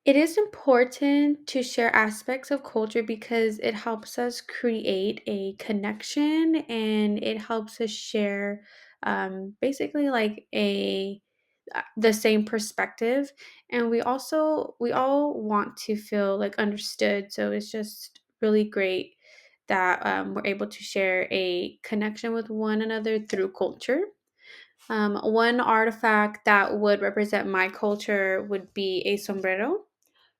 It is important to share aspects of culture because it helps us create a connection and it helps us share basically like a the same perspective, and we all want to feel like understood, so it's just really great that we're able to share a connection with one another through culture. One artifact that would represent my culture would be a sombrero.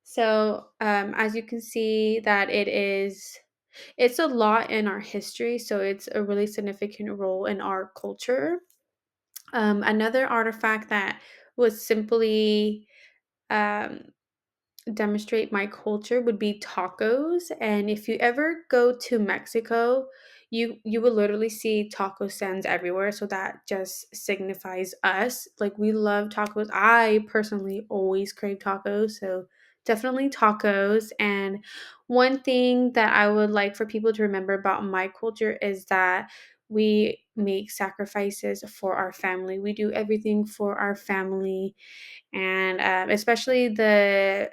So, as you can see, that it's a lot in our history, so it's a really significant role in our culture. Another artifact that was simply um, demonstrate my culture would be tacos. And if you ever go to Mexico, you will literally see taco stands everywhere. So that just signifies us. Like we love tacos. I personally always crave tacos. So definitely tacos. And one thing that I would like for people to remember about my culture is that we make sacrifices for our family. We do everything for our family, and especially the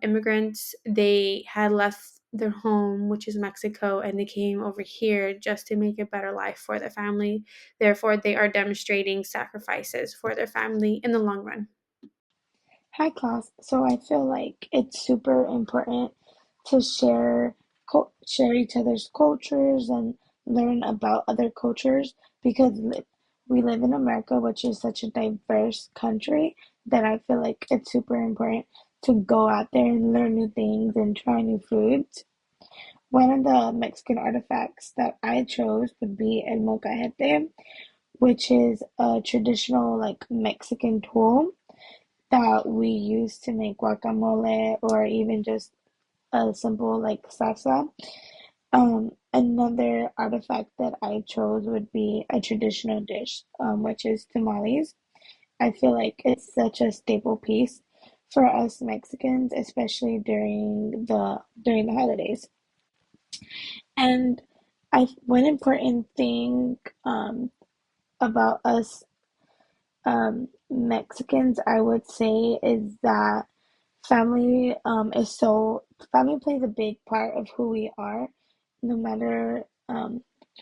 immigrants, they had left their home, which is Mexico, and they came over here just to make a better life for their family. Therefore, they are demonstrating sacrifices for their family in the long run. Hi, class. So I feel like it's super important to share each other's cultures and learn about other cultures because we live in America, which is such a diverse country that I feel like it's super important to go out there and learn new things and try new foods. One of the Mexican artifacts that I chose would be el molcajete, which is a traditional like Mexican tool that we use to make guacamole or even just a simple like salsa. Another artifact that I chose would be a traditional dish, which is tamales. I feel like it's such a staple piece for us Mexicans, especially during the holidays. And one important thing about us Mexicans, I would say, is that family plays a big part of who we are, no matter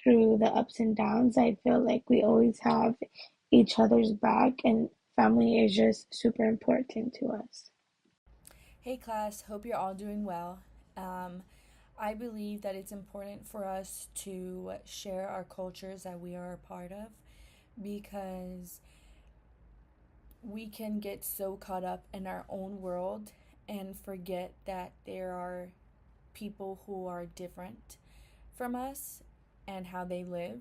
through the ups and downs. I feel like we always have each other's back, and family is just super important to us. Hey class, hope you're all doing well. Um, I believe that it's important for us to share our cultures that we are a part of because we can get so caught up in our own world and forget that there are people who are different from us and how they live.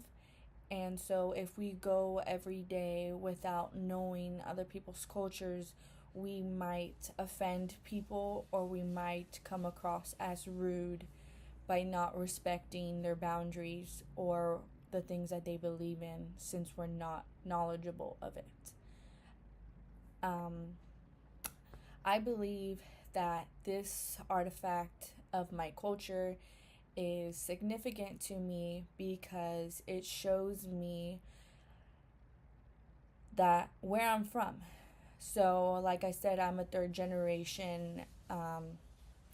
And so, if we go every day without knowing other people's cultures, we might offend people or we might come across as rude by not respecting their boundaries or the things that they believe in since we're not knowledgeable of it. Um, I believe that this artifact of my culture is significant to me because it shows me that where I'm from. So, like I said, I'm a third generation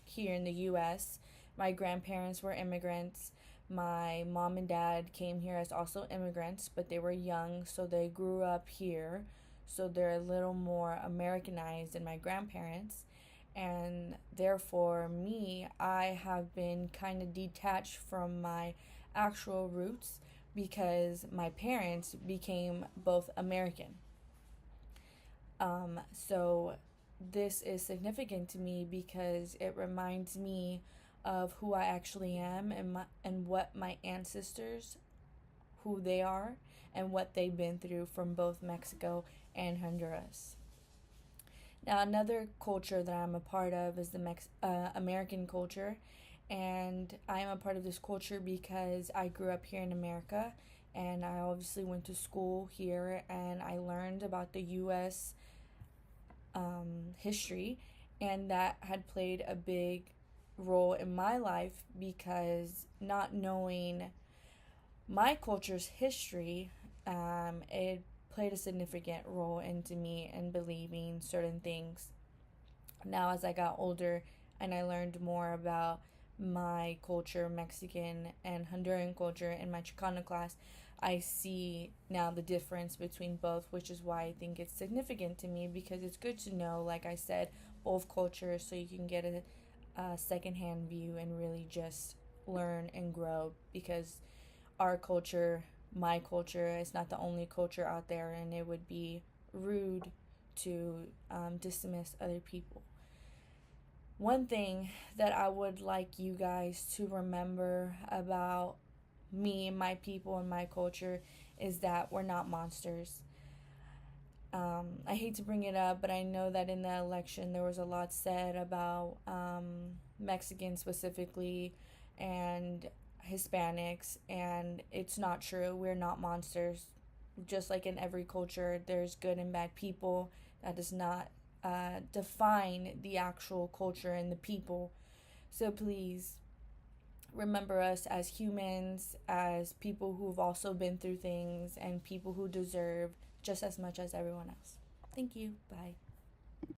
here in the US. My grandparents were immigrants. My mom and dad came here as also immigrants, but they were young, so they grew up here. So they're a little more Americanized than my grandparents. And therefore, me, I have been kind of detached from my actual roots because my parents became both American. So this is significant to me because it reminds me of who I actually am and what my ancestors, who they are, and what they've been through from both Mexico and Honduras. Now, another culture that I'm a part of is the American culture, and I am a part of this culture because I grew up here in America, and I obviously went to school here, and I learned about the U.S. History, and that had played a big role in my life because not knowing my culture's history, it played a significant role into me and believing certain things. Now, as I got older and I learned more about my culture, Mexican and Honduran culture, in my Chicano class, I see now the difference between both, which is why I think it's significant to me, because it's good to know, like I said, both cultures so you can get a secondhand view and really just learn and grow, because our culture, my culture, is not the only culture out there, and it would be rude to dismiss other people. One thing that I would like you guys to remember about me, my people, and my culture is that we're not monsters. I hate to bring it up, but I know that in the election there was a lot said about Mexicans specifically and Hispanics, and it's not true. We're not monsters. Just like in every culture, there's good and bad people. That does not define the actual culture and the people. So please remember us as humans, as people who've also been through things, and people who deserve just as much as everyone else. Thank you. Bye.